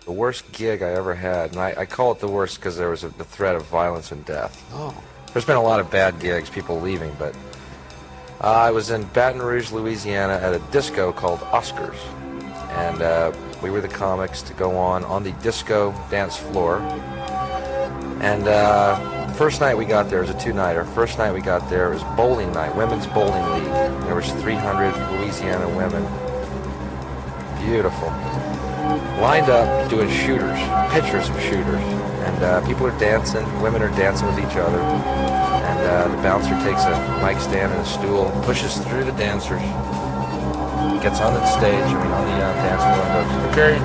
The worst gig I ever had, and I call it the worst because there was the threat of violence and death. Oh. There's been a lot of bad gigs, people leaving, but I was in Baton Rouge, Louisiana at a disco called Oscars, and we were the comics to go on the disco dance floor. And the first night we got there, it was a two-nighter. First night we got there, it was bowling night, women's bowling league. There was 300 Louisiana women. Beautiful. Lined up doing shooters, pictures of shooters. And people are dancing, women are dancing with each other. And the bouncer takes a mic stand and a stool, pushes through the dancers, gets on the stage, on the dance floor, and goes, "Okay,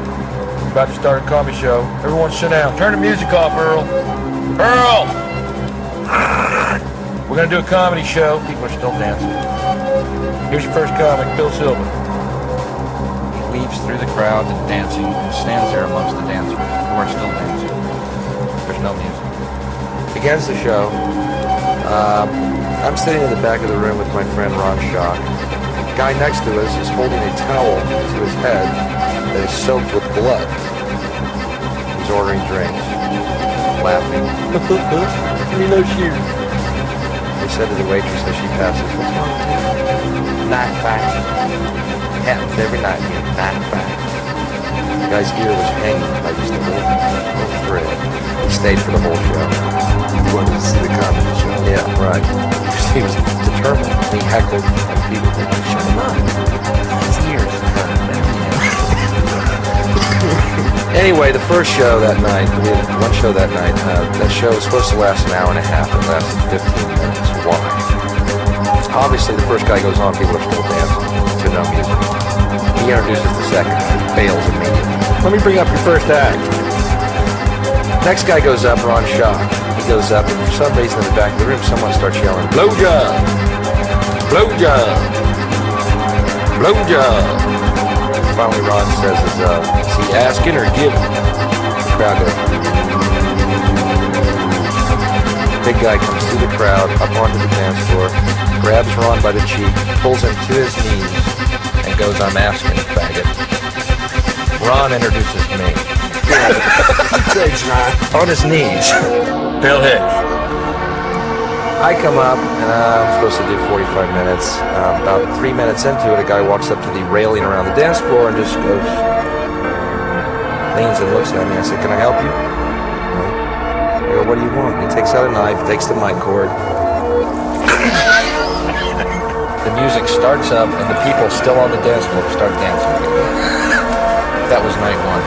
we're about to start a comedy show. Everyone sit down. Turn the music off, Earl. Earl! We're going to do a comedy show." People are still dancing. "Here's your first comic, Bill Silver." He weaves through the crowd and dancing, and stands there amongst the dancers who are still dancing. There's no music. Begins the show. I'm sitting in the back of the room with my friend Ron Schock. The guy next to us is holding a towel to his head that is soaked with blood. He's ordering drinks, laughing. "Give me no shoes." He said to the waitress as she passes, "What's wrong with you?" "Night fight. Happens every night here. Night fight." The guy's ear was hanging by just a little thread. He stayed for the whole show. You wanted to see the comedy show? Yeah, right. He was determined. He heckled, and people would shut him up. His ears hurt. Anyway, the first show that night, we had one show that night. That show was supposed to last an hour and a half. It lasted 15 minutes. Why? Obviously, the first guy goes on, people are still dancing to no music. He introduces the second guy, bails immediately. "Let me bring up your first act." Next guy goes up, Ron Schock. He goes up, and for some reason in the back of the room, someone starts yelling, "Blowjob! Blowjob! Blowjob!" Finally, Ron says, "Is he asking or giving?" The crowd goes. Big guy comes through the crowd, up onto the dance floor, grabs Ron by the cheek, pulls him to his knees, and goes, "I'm asking, faggot." Ron introduces me. Thanks, Ron. On his knees. Bill Hicks. I come up, and I'm supposed to do 45 minutes. About 3 minutes into it, a guy walks up to the railing around the dance floor and just goes, leans and looks at me. I said, "Can I help you?" I go, "What do you want?" He takes out a knife, takes the mic cord. The music starts up, and the people still on the dance floor start dancing. That was night one.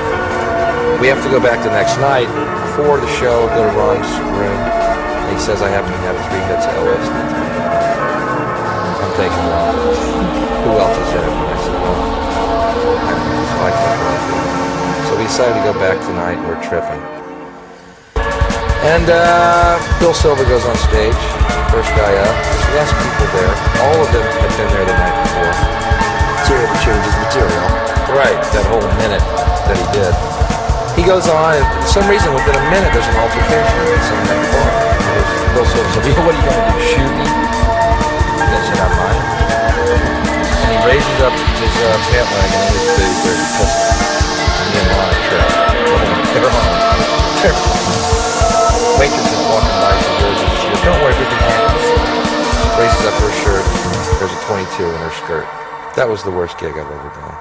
We have to go back the next night. Before the show, go to Ron's room. He says I happen to have 3 hits of LSD. I'm taking Ron. Who else is in it? I said, "Well, so I took Ron. So we decided to go back tonight, and we're tripping. And Bill Silver goes on stage, first guy up. There's less people there. All of them had been there the night before. So you had to change his material. Right, that whole minute that he did. He goes on, and for some reason, within a minute, there's an altercation with some next bar. Bill Silver said, "What are you going to do, shoot me?" I said, "I'm mine." And he raises up his pant leg, and in his boot, there's a pistol. And he and Ron are trapped. They're home. Waitress is walking by, she goes, "Don't worry, we can handle this." Raises up her shirt, there's a 22 in her skirt. That was the worst gig I've ever done.